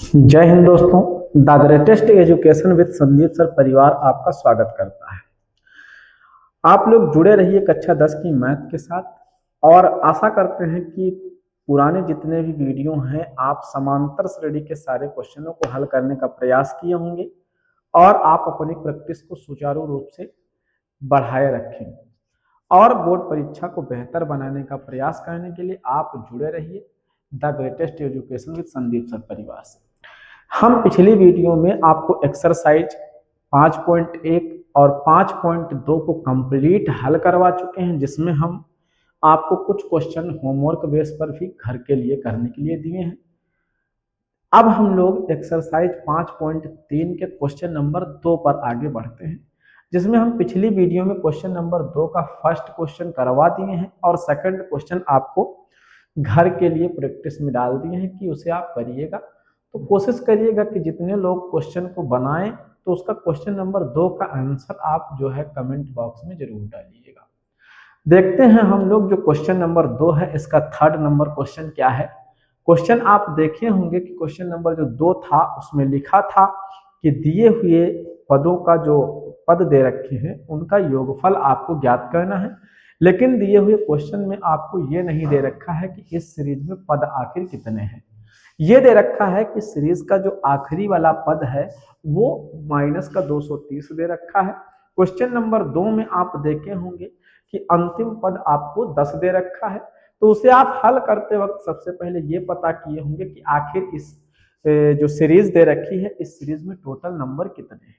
जय हिंद दोस्तों। The greatest education with Sandeep sir परिवार आपका स्वागत करता है। आप लोग जुड़े रहिए कक्षा 10 की मैथ के साथ और आशा करते हैं कि पुराने जितने भी वीडियो हैं आप समांतर श्रेणी के सारे क्वेश्चनों को हल करने का प्रयास किए होंगे और आप अपनी प्रैक्टिस को सुचारू रूप से बढ़ाए रखें और बोर्ड परीक्षा को बेहतर बनाने का प्रयास करने के लिए आप जुड़े रहिए the greatest education with Sandeep sir परिवार से। हम पिछली वीडियो में आपको एक्सरसाइज 5.1 और 5.2 को कंप्लीट हल करवा चुके हैं, जिसमें हम आपको कुछ क्वेश्चन होमवर्क बेस पर भी घर के लिए करने के लिए दिए हैं। अब हम लोग एक्सरसाइज 5.3 के क्वेश्चन नंबर 2 पर आगे बढ़ते हैं, जिसमें हम पिछली वीडियो में क्वेश्चन नंबर 2 का फर्स्ट क्वेश्चन करवा दिए हैं और सेकंड क्वेश्चन आपको घर के लिए प्रैक्टिस में डाल दिए हैं कि उसे आप करिएगा। तो कोशिश करिएगा कि जितने लोग क्वेश्चन को बनाएं तो उसका क्वेश्चन नंबर 2 का आंसर आप जो है कमेंट बॉक्स में जरूर डालिएगा। देखते हैं हम लोग जो क्वेश्चन नंबर 2 है इसका थर्ड नंबर क्वेश्चन क्या है। क्वेश्चन आप देखे होंगे कि क्वेश्चन नंबर जो 2 था उसमें लिखा था कि दिए हुए पदों का जो पद दे रखे हैं उनका योगफल आपको ज्ञात करना है, लेकिन दिए हुए क्वेश्चन में आपको ये नहीं दे रखा है कि इस सीरीज में पद आखिर कितने हैं। ये दे रखा है कि सीरीज का जो आखिरी वाला पद है वो माइनस का 230 दे रखा है। क्वेश्चन नंबर 2 में आप देखे होंगे कि अंतिम पद आपको 10 दे रखा है। तो उसे आप हल करते वक्त सबसे पहले ये पता किए होंगे कि आखिर इस जो सीरीज दे रखी है इस सीरीज में टोटल नंबर कितने हैं।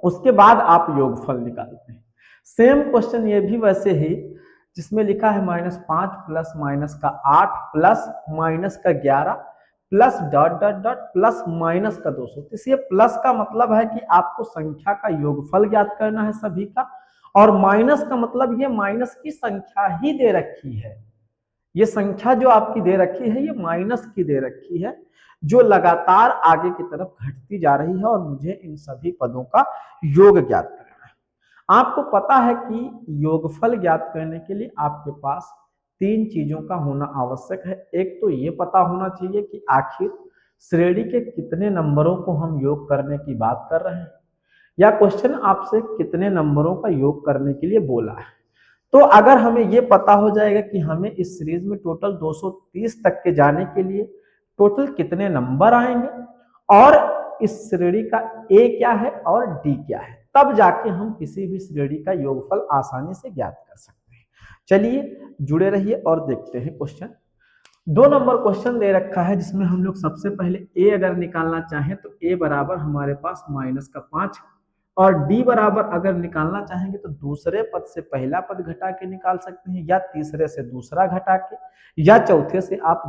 उसके बाद आप योगफल निकालते हैं। सेम क्वेश्चन ये भी वैसे ही जिसमें लिखा है -5 प्लस माइनस का 8 प्लस माइनस का 11 plus dot dot dot plus minus का 230। ये प्लस का मतलब है कि आपको संख्या का योगफल ज्ञात करना है सभी का, और माइनस का मतलब ये माइनस की संख्या ही दे रखी है। ये संख्या जो आपकी दे रखी है ये माइनस की दे रखी है जो लगातार आगे की तरफ घटती जा रही है और मुझे इन सभी पदों का योग ज्ञात करना है। आपको पता है कि योगफल ज्ञात करने के लिए आपके पास 3 चीजों का होना आवश्यक है। एक तो ये पता होना चाहिए कि आखिर श्रेणी के कितने नंबरों को हम योग करने की बात कर रहे हैं, या क्वेश्चन आपसे कितने नंबरों का योग करने के लिए बोला है। तो अगर हमें ये पता हो जाएगा कि हमें इस सीरीज में टोटल 230 तक के जाने के लिए टोटल कितने नंबर आएंगे और इस श्रेणी का ए क्या है और डी क्या है, तब जाके हम किसी भी श्रेणी का योगफल आसानी से ज्ञात कर सकते हैं। चलिए जुड़े रहिए और देखते हैं क्वेश्चन। 2 नंबर क्वेश्चन दे रखा है जिसमें हम लोग सबसे पहले ए अगर निकालना चाहें तो ए बराबर हमारे पास माइनस का 5 और डी बराबर अगर निकालना चाहेंगे तो दूसरे पद से पहला पद घटा के निकाल सकते हैं, या तीसरे से दूसरा घटा के, या चौथे से आप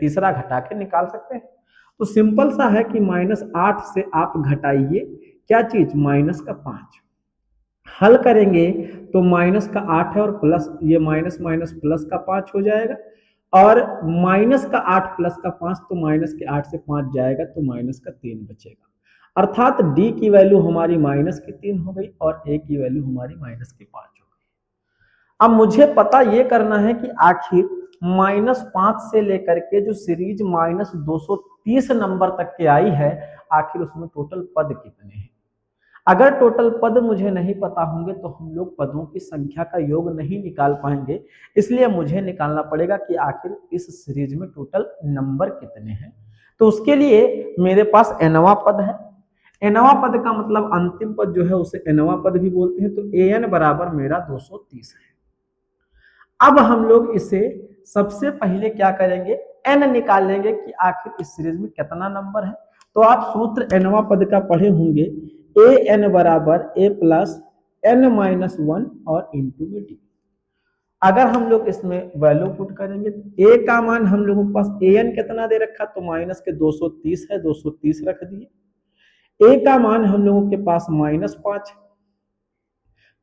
तीसरा घटा के निकाल सकते हैं। तो सिंपल सा है कि -8 से आप घटाइए क्या चीज, माइनस का 5। हल करेंगे तो माइनस का 8 है और प्लस ये माइनस माइनस प्लस का 5 हो जाएगा, और माइनस का 8 प्लस का 5 तो माइनस के 8 से 5 जाएगा तो माइनस का 3 बचेगा। अर्थात डी की वैल्यू हमारी माइनस की 3 हो गई और ए की वैल्यू हमारी माइनस की 5 हो गई। अब मुझे पता ये करना है कि आखिर -5 से लेकर के जो सीरीज -230 नंबर तक के आई है आखिर उसमें टोटल पद कितने हैं। अगर टोटल पद मुझे नहीं पता होंगे तो हम लोग पदों की संख्या का योग नहीं निकाल पाएंगे, इसलिए मुझे निकालना पड़ेगा कि आखिर इस सीरीज में टोटल नंबर कितने हैं। तो उसके लिए मेरे पास एनवा पद है। एनवा पद का मतलब अंतिम पद जो है उसे एनवा पद भी बोलते हैं। तो ए एन बराबर मेरा 230 है। अब हम लोग इसे सबसे पहले क्या करेंगे, एन निकाल लेंगे कि आखिर इस सीरीज में कितना नंबर है। तो आप सूत्र एनवा पद का पढ़े होंगे, ए एन बराबर ए प्लस एन माइनस 1 और इंटू में डी। अगर हम लोग इसमें वैल्यू पुट करेंगे तो ए का मान हम लोगों के पास ए एन कितना दे रखा, तो माइनस के 230 है, 230 रख दिए। ए का मान हम लोगों के पास -5 है,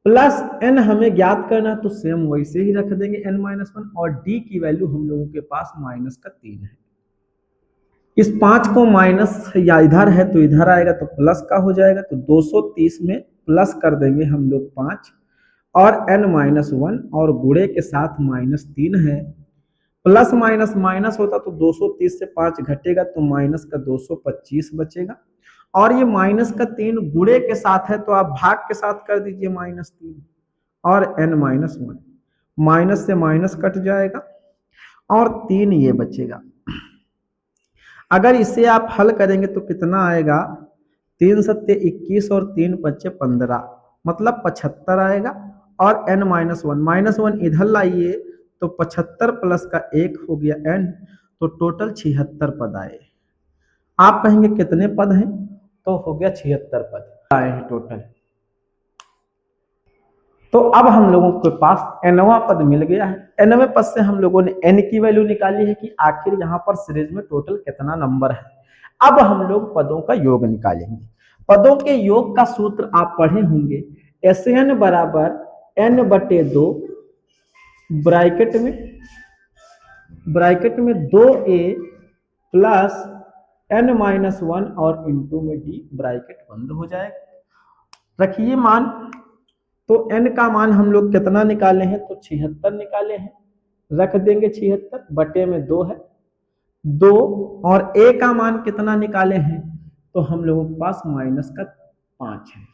प्लस एन हमें ज्ञात करना तो सेम वैसे ही रख देंगे n-1, और डी की वैल्यू हम लोगों के पास -3 है। इस 5 को माइनस या इधर है तो इधर आएगा तो प्लस का हो जाएगा, तो 230 में प्लस कर देंगे हम लोग 5 और n-1 और गुणे के साथ -3 है, प्लस माइनस माइनस होता तो 230 से 5 घटेगा तो माइनस का 225 बचेगा, और ये माइनस का 3 गुणे के साथ है तो आप भाग के साथ कर दीजिए -3 और n-1, माइनस से माइनस कट जाएगा और 3 ये बचेगा। अगर इसे आप हल करेंगे तो कितना आएगा, 3 सत्ते 21 और 3 पच्चे 15, मतलब 75 आएगा। और n-1 इधर लाइए तो 75 प्लस का 1 हो गया n, तो टोटल 76 पद आए। आप कहेंगे कितने पद हैं, तो हो गया 76 पद आए हैं टोटल। तो अब हम लोगों के पास nवां पद मिल गया है। nवें पद से हम लोगों ने n की वैल्यू निकाली है कि आखिर यहाँ पर सीरीज में टोटल कितना नंबर है। अब हम लोग पदों का योग निकालेंगे। पदों के योग का सूत्र आप पढ़े होंगे, Sn बराबर n/2 ब्रैकेट में 2a प्लस n-1 और इंटू में d, ब्रैकेट बंद हो जाएगा। रखिए मान, तो n का मान हम लोग कितना निकाले हैं, तो 76 निकाले हैं। रख देंगे 76 बटे में 2 है 2, और a का मान कितना निकाले हैं, तो हम लोगों के पास -5 है,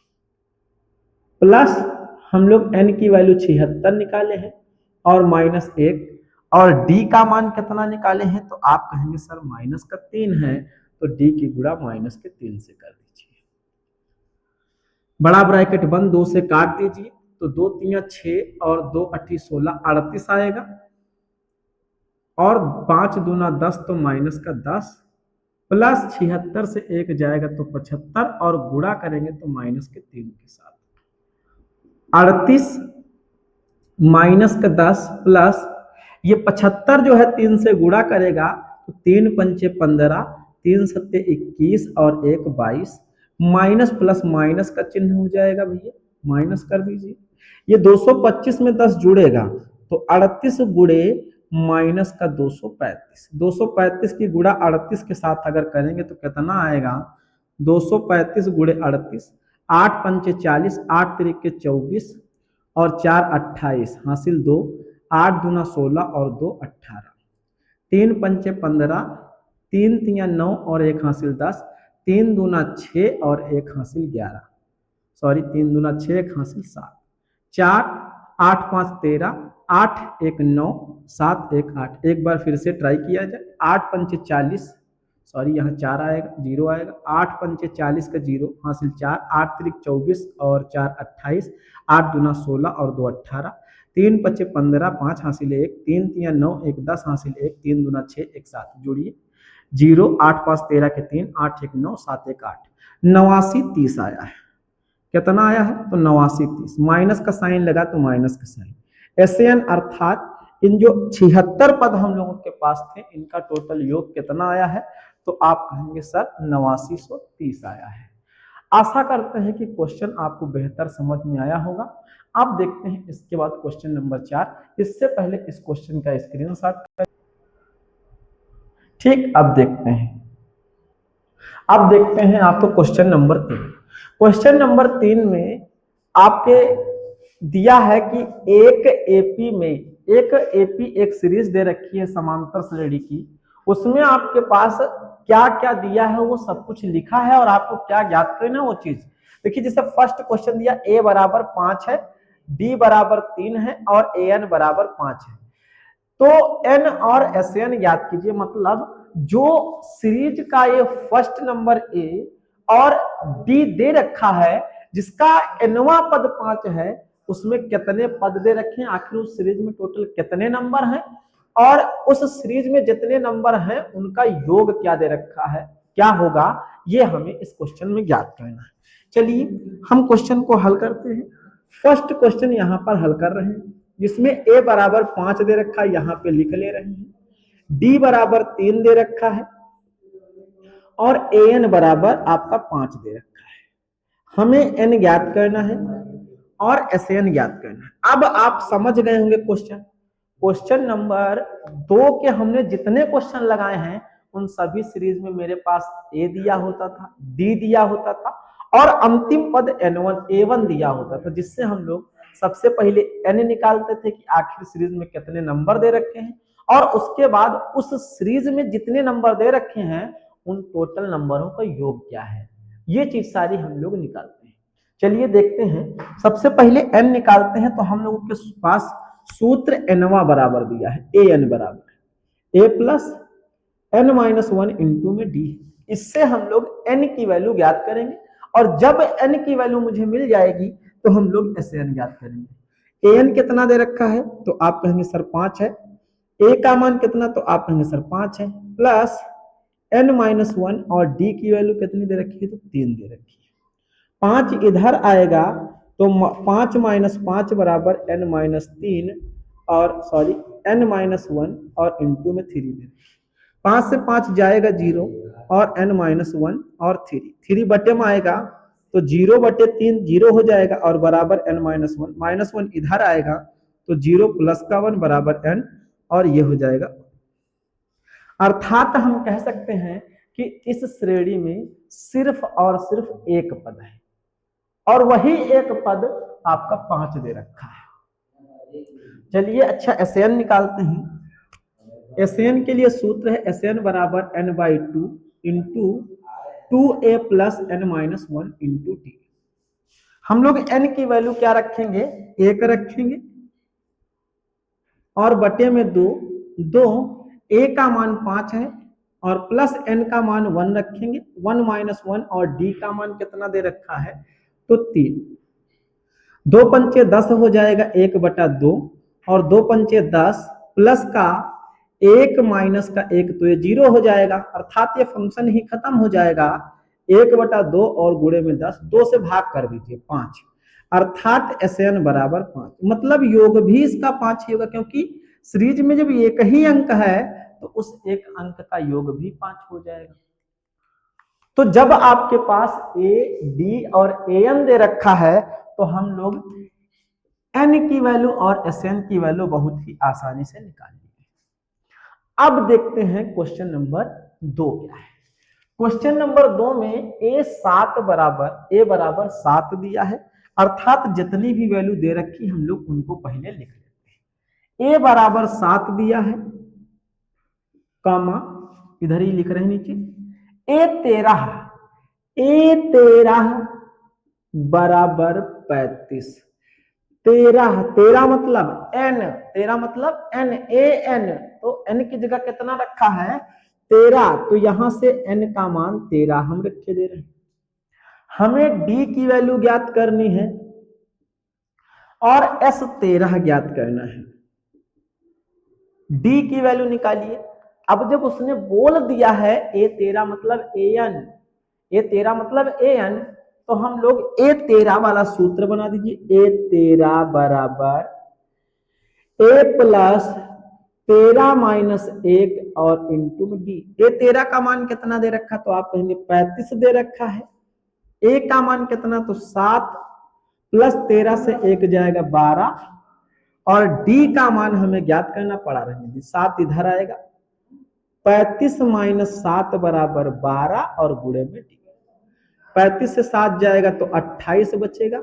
प्लस हम लोग n की वैल्यू 76 निकाले हैं और -1, और d का मान कितना निकाले हैं, तो आप कहेंगे सर -3 है, तो d की गुणा -3 से कर दीजिए। बड़ा ब्रैकेट बंद, 2 से काट दीजिए तो 2 3 6 और 2 8 16 38 आएगा, और 5 दूना 10 तो -10 प्लस 76 से 1 जाएगा तो 75, और गुणा करेंगे तो -3 के साथ 38 -10 प्लस ये 75 जो है 3 से गुणा करेगा तो 3 पंचे 15, 3 सत्ते 21 और 1 22, माइनस प्लस माइनस का चिन्ह हो जाएगा भैया, माइनस कर दीजिए। ये 225 में 10 जुड़ेगा तो 38 गुणे माइनस का 235, 235 की गुणा 38 के साथ अगर करेंगे तो कितना आएगा, 235 गुणे 38, 8 पंचे 40, 8 तिरिके 24 और 4 28, हासिल 2, 8 दूना 16 और 2 18, 3 पंचे 15, 3 तिया 9 और 1 हासिल 10, 3 दूना 6 और 1 हासिल 11, सॉरी 3 दूना 6 1 हासिल 7, 4 8 5 13, 8 1 9 7 1 8। एक बार फिर से ट्राई किया जाए, 8 पंचे 40, सॉरी यहाँ 4 आएगा 0 आएगा, 8 पंचे 40 का 0 हासिल 4, 8 तिरिक 24 और 4 28, 8 दूना 16 और 2 18, 3 पच्चे 15, 5 हासिल 1, 3 तिया 9 1 10 हासिल 1, 3 दूना 6 1 7, जुड़िए 0 8 5 13 के 3, 8 1 9 7 1 8, 89 30 आया है। कितना आया है, तो 89 30, माइनस का साइन लगा तो माइनस का साइन। Sn अर्थात इन जो 76 पद हम लोगों के पास थे इनका टोटल योग कितना आया है, तो आप कहेंगे सर 8930 आया है। आशा करते हैं कि क्वेश्चन आपको बेहतर समझ में आया होगा। अब देखते हैं इसके बाद क्वेश्चन नंबर 4। इससे पहले इस क्वेश्चन का स्क्रीनशॉट करें। ठीक, अब देखते हैं आपको क्वेश्चन नंबर 3। क्वेश्चन नंबर 3 में आपके दिया है कि एक एपी एक सीरीज दे रखी है समांतर श्रेणी की, उसमें आपके पास क्या क्या दिया है वो सब कुछ लिखा है और आपको क्या ज्ञात करना है वो चीज। देखिए जैसे फर्स्ट क्वेश्चन दिया a बराबर 5 है, b बराबर 3 है और an बराबर 5 है, तो n और Sn ज्ञात कीजिए। मतलब जो सीरीज का ये फर्स्ट नंबर a और b दे रखा है जिसका nवां पद 5 है, उसमें कितने पद दे रखे हैं, आखिर उस सीरीज में टोटल कितने नंबर हैं, और उस सीरीज में जितने नंबर हैं उनका योग क्या दे रखा है, क्या होगा, ये हमें इस क्वेश्चन में ज्ञात करना है। चलिए हम क्वेश्चन को हल करते हैं। फर्स्ट क्वेश्चन यहाँ पर हल कर रहे हैं जिसमें a बराबर 5 दे रखा है, यहाँ पे लिख ले रहे हैं, d बराबर 3 दे रखा है और an बराबर आपका 5 दे रखा है। हमें n ज्ञात करना है और Sn ज्ञात करना है। अब आप समझ गए होंगे क्वेश्चन नंबर 2 के हमने जितने क्वेश्चन लगाए हैं उन सभी सीरीज में मेरे पास a दिया होता था, d दिया होता था और अंतिम पद a1 दिया होता था, जिससे हम लोग सबसे पहले n निकालते थे कि आखिर सीरीज में कितने नंबर दे रखे हैं और उसके बाद उस सीरीज में जितने नंबर दे रखे हैं उन टोटल नंबरों का योग क्या है, ये चीज सारी हम लोग निकालते हैं। चलिए देखते हैं, सबसे पहले n निकालते हैं। तो हम लोगों के पास सूत्र nवा बराबर दिया है, an बराबर a plus n minus 1 into में d। इससे हम लोग n की वैल्यू ज्ञात करेंगे और जब n की वैल्यू मुझे मिल जाएगी तो हम लोग SAN ज्ञात करेंगे। an कितना दे रखा है तो आप कहेंगे सर 5 है, a का मान कितना तो आप कहेंगे सर 5 है, प्लस n माइनस 1 और d की वैल्यू कितनी दे रखी है तो 3 दे रखी है। 5 इधर आएगा तो 5 माइनस 5 बराबर n माइनस 3 और सॉरी n माइनस 1 और इंटू में 3 दे। 5 से 5 जाएगा 0 और n माइनस 1 और 3 बटे में आएगा तो 0 बटे 3 0 हो जाएगा और बराबर n माइनस 1, माइनस 1 इधर आएगा तो 0 प्लस का 1 बराबर n और ये हो जाएगा। अर्थात हम कह सकते हैं कि इस श्रेणी में सिर्फ और सिर्फ एक पद है और वही एक पद आपका 5 दे रखा है। चलिए अच्छा SAN निकालते हैं। SAN के लिए सूत्र है SAN बराबर n/2 into 2a plus n minus 1 into T. हम लोग n की वैल्यू क्या रखेंगे, 1 रखेंगे और बटे में 2 a का मान 5 है और प्लस n का मान 1 रखेंगे, 1 माइनस 1 और d का मान कितना दे रखा है तो 3। 2 पंचे 10 हो जाएगा 1/2 और 2 पंचे 10 प्लस का 1 माइनस का 1 तो ये 0 हो जाएगा, अर्थात ये फंक्शन ही खत्म हो जाएगा। 1/2 और गुणे में 10, 2 से भाग कर दीजिए 5, अर्थात SAN बराबर 5। मतलब योग भी इसका 5 ही होगा क्योंकि सीरीज में जब एक ही अंक है तो उस एक अंक का योग भी 5 हो जाएगा। तो जब आपके पास a, d और an दे रखा है तो हम लोग n की वैल्यू और SAN की वैल्यू बहुत ही आसानी से निकाल लेंगे। अब देखते हैं क्वेश्चन नंबर 2 क्या है। क्वेश्चन नंबर 2 में a बराबर 7 दिया है, अर्थात जितनी भी वैल्यू दे रखी हम लोग उनको पहले लिख लेते हैं। a बराबर 7 दिया है, कामा इधर ही लिख रहे हैं नीचे। a 13 बराबर 35। 13 मतलब n, 13 मतलब n, an तो n की जगह कितना रखा है 13, तो यहां से n का मान 13 हम रखे दे रहे हैं। हमें d की वैल्यू ज्ञात करनी है और s 13 ज्ञात करना है। d की वैल्यू निकालिए। अब जब उसने बोल दिया है a 13 मतलब an, a 13 मतलब an, तो हम लोग a 13 वाला सूत्र बना दीजिए। a 13 बराबर a प्लस 13 माइनस 1 और इंटू में d। a 13 का मान कितना दे रखा तो आप कहेंगे 35 दे रखा है। a का मान कितना तो 7 प्लस 13 से 1 जाएगा 12 और d का मान हमें ज्ञात करना पड़ा रहेगा। 7 इधर आएगा, 35 माइनस 7 बराबर 12 और गुणे में d। 35 से 7 जाएगा तो 28 बचेगा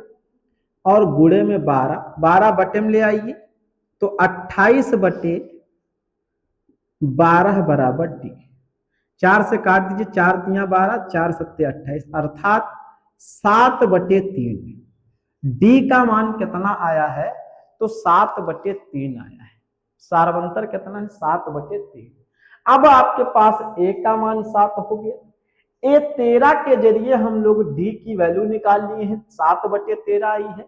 और गुणे में 12, 12 बटे में ले आइए तो 28 बटे 12 बराबर d। 4 से काट दीजिए, 4 3 12, 4 7 28, अर्थात 7 बटे 3। d का मान कितना आया है तो 7 बटे 3 आया है। सारवंतर कितना है 7 बटे 3। अब आपके पास a का मान 7 हो गया। a 13 के जरिए हम लोग d की वैल्यू निकाल लिए हैं, 7 बटे 13 आई है।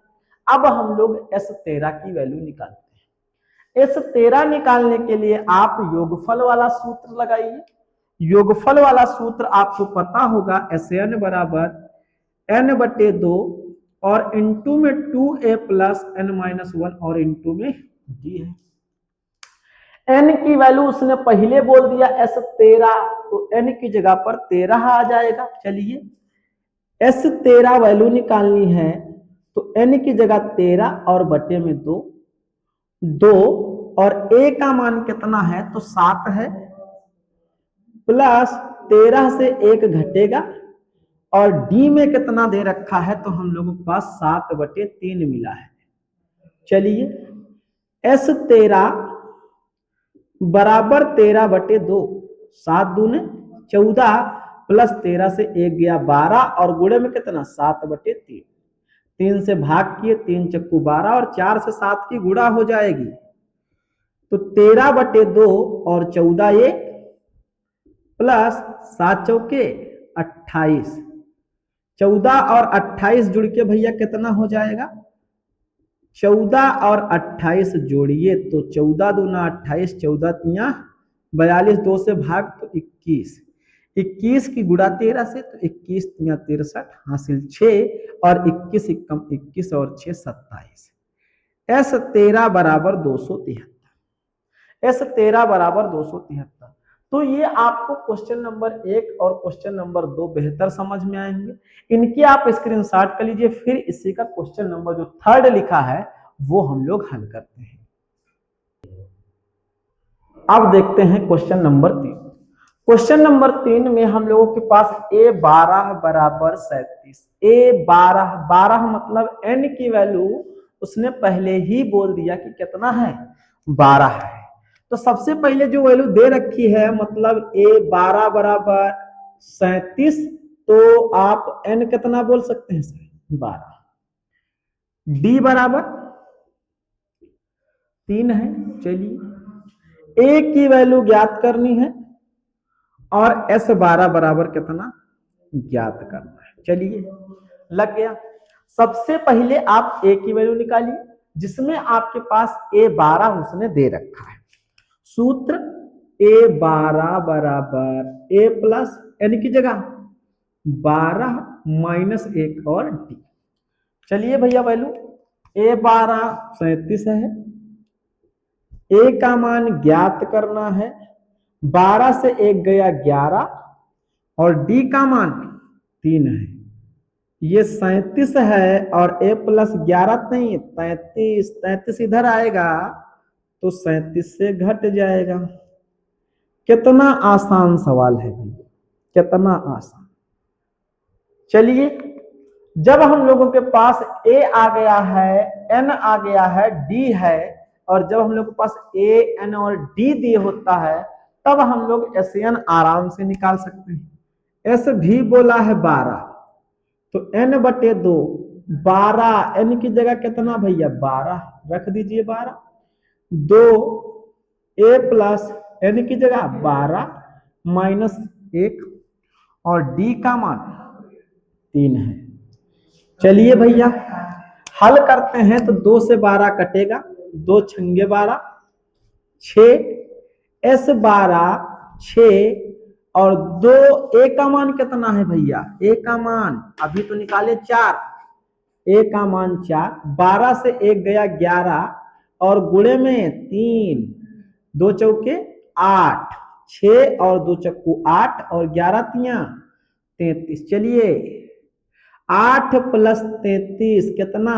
अब हम लोग s 13 की वैल्यू निकालते हैं। s 13 निकालने के लिए आप योगफल वाला सूत्र लगाइए। योगफल वाला सूत्र आपको पता होगा, SAN बराबर n बटे 2 और इंटू में 2a प्लस n माइनस 1 और इंटू में d है। n की वैल्यू उसने पहले बोल दिया s 13, तो n की जगह पर 13 आ जाएगा। चलिए s 13 वैल्यू निकालनी है तो n की जगह 13 और बटे में 2 और a का मान कितना है तो 7 है, प्लस 13 से 1 घटेगा और d में कितना दे रखा है तो हम लोगों के पास 7 बटे 3 मिला है। चलिए s 13 बराबर 13/2, 7 दूने 14 प्लस 13 से 1 गया 12 और गुणे में कितना 7/3, 3 से भाग किए 3 चक्कू 12 और 4 से 7 की गुणा हो जाएगी तो 13/2 और 14 1 प्लस 7 चौके 28, 14 और 28 जुड़ के भैया कितना हो जाएगा 14 और 28 जोड़िए तो 14 दूना 28, 14 तिया 42, 2 से भाग तो 21, 21 की गुणा 13 से तो 21 तिया 63 हासिल 6 और 21 एकम 21 और 6 27, एस 13 बराबर 273, एस 13 बराबर 273। तो ये आपको क्वेश्चन नंबर 1 और क्वेश्चन नंबर 2 बेहतर समझ में आएंगे, इनकी आप स्क्रीनशॉट कर लीजिए। फिर इसी का क्वेश्चन नंबर जो 3 लिखा है वो हम लोग हल करते हैं। अब देखते हैं क्वेश्चन नंबर 3। क्वेश्चन नंबर 3 में हम लोगों के पास a12 बराबर 37, a12 12 मतलब n की वैल्यू उसने पहले ही बोल दिया कि कितना है 12 है। तो सबसे पहले जो वैल्यू दे रखी है मतलब a12 बराबर 37, तो आप n कितना बोल सकते हैं 12, d बराबर 3 है। चलिए a की वैल्यू ज्ञात करनी है और s12 बराबर कितना ज्ञात करना है। चलिए लग गया। सबसे पहले आप a की वैल्यू निकालिए जिसमें आपके पास a12 उसने दे रखा है। सूत्र a12 बराबर a प्लस n की जगह 12 माइनस 1 और d। चलिए भैया वैल्यू a12 37 है, a का मान ज्ञात करना है, 12 से 1 गया 11 और d का मान 3 है। ये 37 है और a प्लस 11 नहीं 33, 33 इधर आएगा तो 37 से घट जाएगा। कितना आसान सवाल है भैया, कितना आसान। चलिए जब हम लोगों के पास a आ गया है, n आ गया है, d है और जब हम लोग के पास a, n और d दिए होता है तब हम लोग SN आराम से निकाल सकते हैं। S भी बोला है 12 तो n/2 12, n की जगह कितना भैया 12 रख दीजिए 12, 2 a प्लस n की जगह 12 माइनस 1 और d का मान 3 है। चलिए भैया हल करते हैं तो 2 से 12 कटेगा, 2 छंगे 12, 6 s12 6 और 2 a का मान कितना है भैया, a का मान अभी तो निकाले 4, a का मान 4, 12 से 1 गया 11 और गुणे में 3, 2 चौके 8, 6 और 2 चक्कू 8 और 11 तिया 33। चलिए 8 प्लस 33 कितना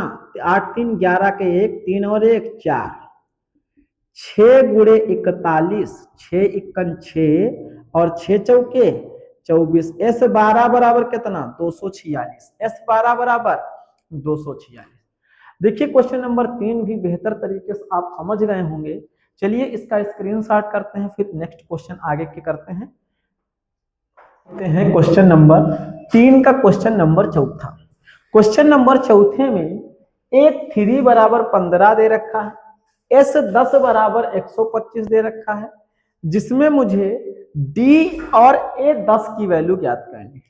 8 3 11 के 1, 3 और 1 4, 6 गुणे 41, 6 इक्कन 6 और 6 चौके 24, s12 बराबर कितना 246, s12 बराबर 246। देखिए क्वेश्चन नंबर 3 भी बेहतर तरीके से आप समझ गए होंगे। चलिए इसका स्क्रीनशॉट करते हैं, फिर नेक्स्ट क्वेश्चन आगे के करते हैं। क्वेश्चन नंबर 3 का क्वेश्चन नंबर 4। क्वेश्चन नंबर 4 में a3 बराबर 15 दे रखा है, s10 बराबर 125 दे रखा है, जिसमें मुझे d और a10 की वैल्यू ज्ञात करनी है।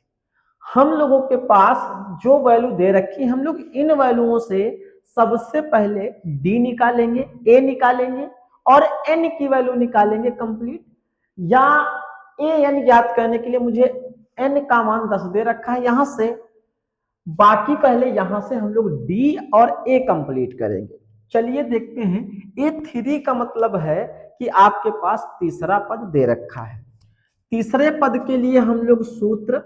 हम लोगों के पास जो वैल्यू दे रखी है हम लोग इन वैल्यूओं से सबसे पहले d निकालेंगे, a निकालेंगे और n की वैल्यू निकालेंगे कंप्लीट, या an ज्ञात करने के लिए मुझे n का मान 10 दे रखा है यहां से, बाकी पहले यहां से हम लोग d और a कंप्लीट करेंगे। चलिए देखते हैं a3 का मतलब है कि आपके पास तीसरा पद दे रखा है। तीसरे पद के लिए हम लोग सूत्र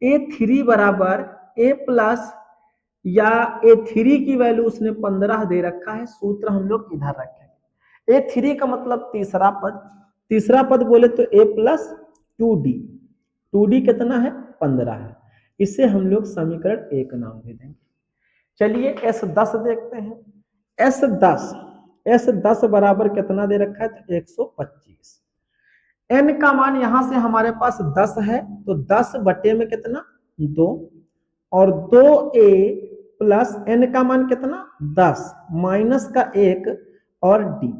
a3 बराबर a प्लस या a3 की वैल्यू उसने 15 दे रखा है, सूत्र हम लोग इधर रखेंगे। a3 का मतलब तीसरा पद, तीसरा पद बोले तो a प्लस 2d, 2d कितना है 15 है, इसे हम लोग समीकरण 1 नाम दे देंगे। चलिए s10 देखते हैं। s10 एस 10 बराबर कितना दे रखा है, तो 125। एन का मान यहां से हमारे पास 10 है, तो 10 बटे में कितना 2, और 2a प्लस एन का मान कितना 10 माइनस का 1 और डी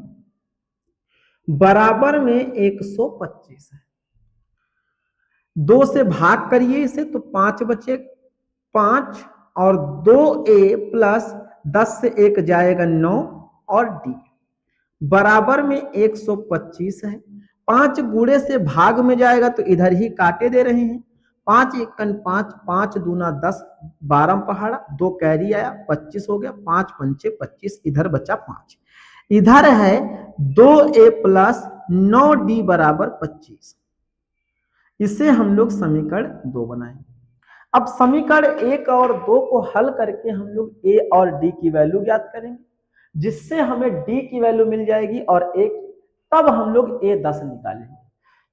बराबर में 125 है। 2 से भाग करिए इसे तो 5 बचे, 5 और 2a प्लस 10 से 1 जाएगा 9 और डी बराबर में 125 है। 5 गुणे से भाग में जाएगा तो इधर ही काटे दे रहे हैं, 5 एकन 5, 5 दूना 10, 12 पहाड़ा, 2 कैरी आया 25 हो गया, 5 पंचे 25, इधर बचा 5, इधर है 2a प्लस 9d बराबर 25। इसे हम लोग समीकरण 2 बनाएंगे। अब समीकरण 1 और 2 को हल करके हम लोग a और d की वैल्यू ज्ञात करेंगे, जिससे हमें d की वैल्यू मिल जाएगी और 1, तब हम लोग a 10 निकालेंगे।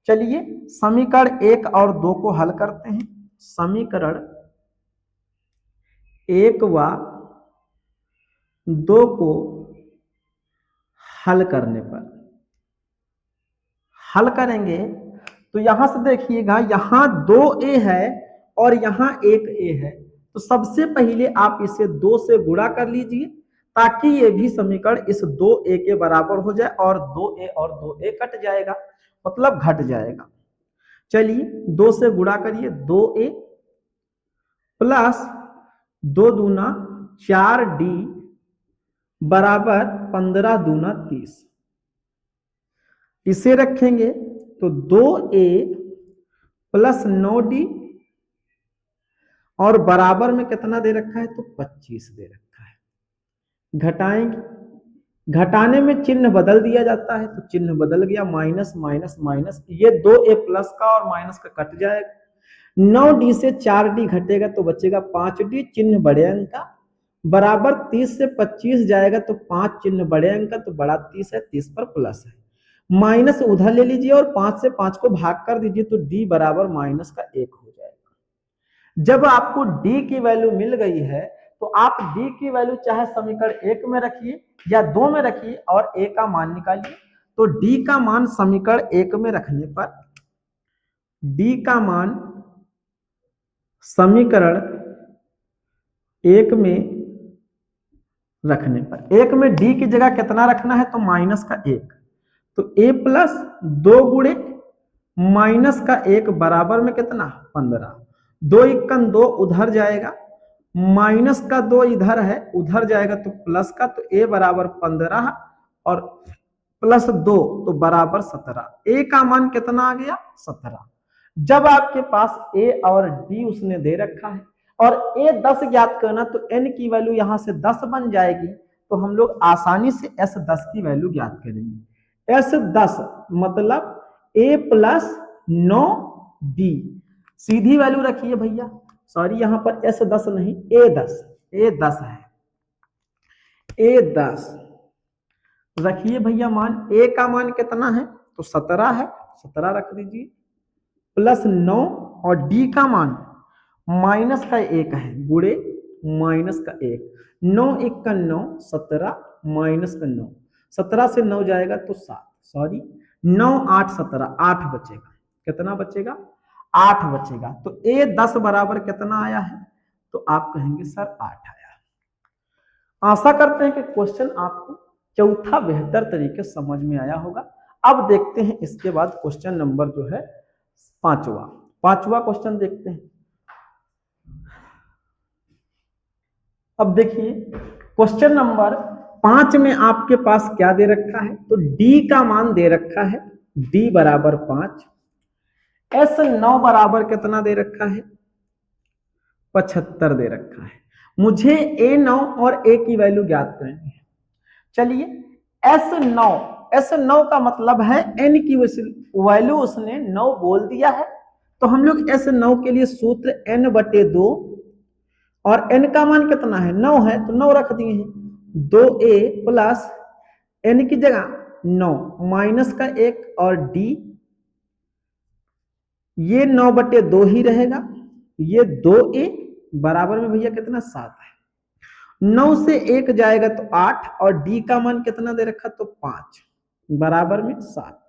चलिए समीकरण 1 और 2 को हल करते हैं। समीकरण 1 व 2 को हल करने पर हल करेंगे तो यहां से देखिएगा, यहां 2a है और यहां 1a है, तो सबसे पहले आप इसे 2 से गुणा कर लीजिए ताकि ये भी समीकरण इस 2a के बराबर हो जाए और 2a और 2a कट जाएगा, मतलब घट जाएगा। चलिए 2 से गुणा करिए, 2a प्लस 2 दूना 4d बराबर 15 दूना 30। इसे रखेंगे तो 2a प्लस 9d और बराबर में कितना दे रखा है, तो 25 दे रखा है। घटाएंगे, घटाने में चिन्ह बदल दिया जाता है, तो चिन्ह बदल गया, माइनस माइनस माइनस, ये 2a प्लस का और माइनस का कट जाएगा, 9d से 4d घटेगा तो बचेगा 5d, चिन्ह बड़े अंक का, बराबर 30 से 25 जाएगा तो 5 चिन्ह बड़े अंक का, तो बड़ा 30 है, 30 पर प्लस है, माइनस उधर ले लीजिए और 5 से 5 को भाग कर दीजिए तो d बराबर माइनस का 1 हो जाएगा। जब आपको d की वैल्यू मिल गई है तो आप d की वैल्यू चाहे समीकरण 1 में रखिए या 2 में रखिए और a का मान निकालिए। तो d का मान समीकरण 1 में रखने पर, d का मान समीकरण 1 में रखने पर, 1 में d की जगह कितना रखना है, तो माइनस का 1, तो a प्लस 2 गुणे माइनस का 1 बराबर में कितना 15, 2 एकन 2 उधर जाएगा, माइनस का 2 इधर है उधर जाएगा तो प्लस का, तो a बराबर 15 और प्लस 2 तो बराबर 17, a का मान कितना आ गया 17। जब आपके पास a और d उसने दे रखा है और a 10 ज्ञात करना, तो n की वैल्यू यहां से 10 बन जाएगी, तो हम लोग आसानी से s 10 की वैल्यू ज्ञात करेंगे। s 10 मतलब a plus 9d, Sidhi value रखिए भैया, सॉरी यहां पर s 10 नहीं a 10, a 10 है, a 10 रखिए भैया मान, a का मान कितना है, तो 17 है, 17 रख दीजिए, प्लस 9 और d का मान माइनस का 1 है, गुणे माइनस का 1, 9 1 का 9, 17 माइनस का 9, 17 से 9 जाएगा तो 7, सॉरी 9 8 17, 8 बचेगा, कितना बचेगा 8 बचेगा। तो a 10 बराबर कितना आया है, तो आप कहेंगे सर 8 आया। आशा करते हैं कि क्वेश्चन आपको चौथा बेहतर तरीके से समझ में आया होगा। अब देखते हैं इसके बाद क्वेश्चन नंबर जो है पांचवा क्वेश्चन देखते हैं। अब देखिए क्वेश्चन नंबर 5 में आपके पास क्या दे रखा है, तो d का मान दे रखा है, d बराबर 5, s 9 बराबर कितना दे रखा है 75 दे रखा है। मुझे a 9 और a की वैल्यू ज्ञात करनी है। चलिए S9 का मतलब है n की वैल्यू उसने 9 बोल दिया है, तो हम लोग S9 के लिए सूत्र n बटे 2, और n का मान कितना है 9 है तो 9 रख दिए हैं, 2a प्लस n की जगह 9 माइनस का 1 और d, ये 9 बटे 2 ही रहेगा, ये 2a बराबर में भैया कितना 7 है, 9 से 1 जाएगा तो 8 और डी का मान कितना दे रखा तो 5 बराबर में 7।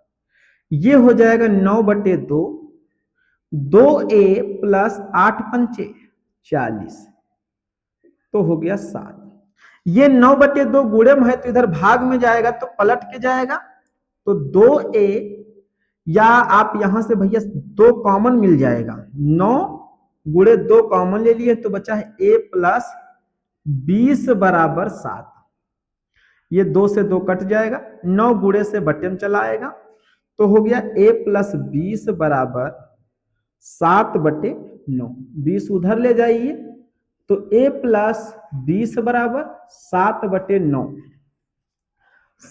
ये हो जाएगा 9/2, 2a प्लस 8 पंचे 40 तो हो गया 7। ये 9/2 गुणे में है तो इधर भाग में जाएगा तो पलट के जाएगा तो 2a या आप यहां से भैया 2 कॉमन मिल जाएगा, 9 गुणे 2 कॉमन ले लिए तो बचा है a प्लस 20 बराबर 7। ये 2 से 2 कट जाएगा, 9 गुणे से बटे में चला आएगा तो हो गया a प्लस 20 बराबर 7/9। 20 उधर ले जाइए तो a प्लस 20 बराबर 7/9।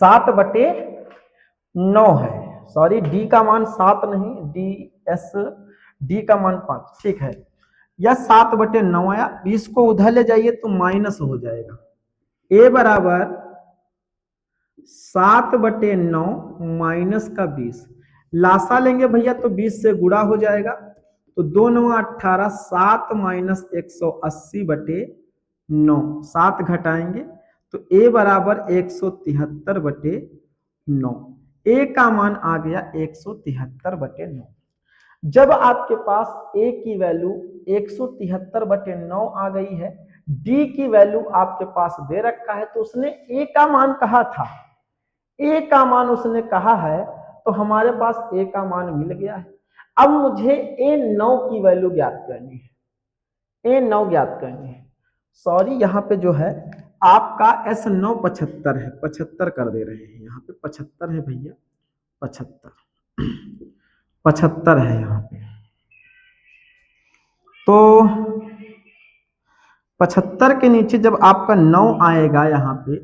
7/9 है, सॉरी डी का मान 7 नहीं, डी का मान 5, ठीक है। या 7/9 आया, 20 को उधर ले जाइए तो माइनस हो जाएगा। a बराबर 7/9 माइनस का 20, लासा लेंगे भैया तो 20 से गुणा हो जाएगा तो 2 9 18, 7 माइनस 180/9, 7 घटाएंगे तो a बराबर 173/9। a का मान आ गया 173/9। जब आपके पास a की वैल्यू 173/9 आ गई है, d की वैल्यू आपके पास दे रखा है तो उसने a का मान कहा था, a का मान उसने कहा है तो हमारे पास a का मान मिल गया है। अब मुझे a9 की वैल्यू ज्ञात करनी है, a9 ज्ञात करनी है। सॉरी यहाँ पे जो है आपका S9 75 है, 75 कर दे रहे हैं, यहाँ पे 75 है भैया, 75 है यहाँ पे। तो 75 के नीचे जब आपका 9 आएगा यहाँ पे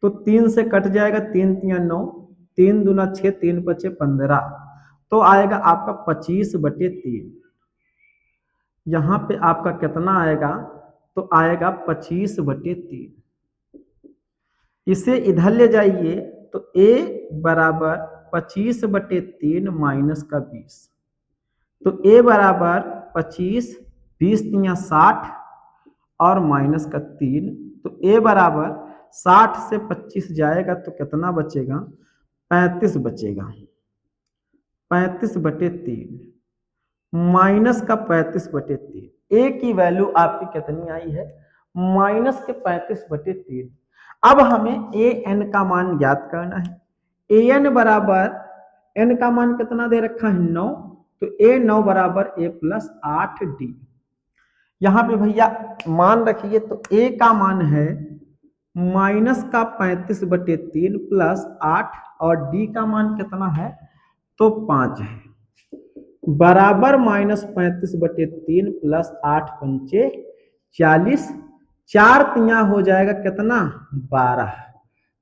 तो 3 से कट जाएगा, 3 3 9, 3 दूना 6, 3 5 15 तो आएगा आपका 25/3। यहाँ पे आपका कितना आएगा तो आएगा 25/3। इसे इधर ले जाइए तो a बराबर 25/3 माइनस का 20 तो a बराबर 25, 20 3 60 और माइनस का 3 तो a बराबर 60 से 25 जाएगा तो कितना बचेगा 35 बचेगा, 35/3 माइनस का 35/3। a की वैल्यू आपकी कितनी आई है माइनस के 35/3। अब हमें an का मान ज्ञात करना है। an बराबर n का मान कितना दे रखा है 9 तो a9 बराबर a प्लस 8d। यहाँ पे भैया मान रखिए तो a का मान है माइनस का 35/3 प्लस 8 और d का मान कितना है तो 5 है बराबर माइनस 35/3 प्लस 8 पंचे 40, 4 तिया हो जाएगा कितना 12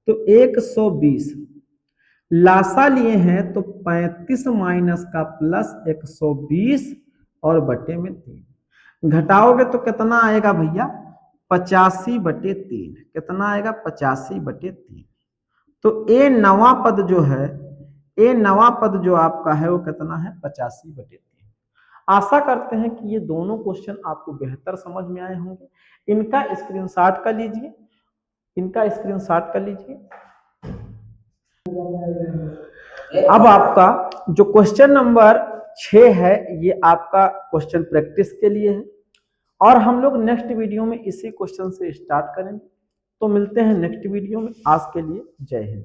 तो 120। लासा लिए हैं तो 35 माइनस का प्लस 120 और बटे में 3 घटाओगे तो कितना आएगा भैया 85/3। कितना आएगा 85/3। तो a नवा पद जो है, a नवा पद जो आपका है वो कितना है 85/3। आशा करते हैं कि ये दोनों क्वेश्चन आपको बेहतर समझ में आए होंगे। इनका स्क्रीनशॉट कर लीजिए, इनका स्क्रीनशॉट कर लीजिए। अब आपका जो क्वेश्चन नंबर 6 है ये आपका क्वेश्चन प्रैक्टिस के लिए है और हम लोग नेक्स्ट वीडियो में इसी क्वेश्चन से स्टार्ट करेंगे। तो मिलते हैं नेक्स्ट वीडियो में, आज के लिए जय हिंद।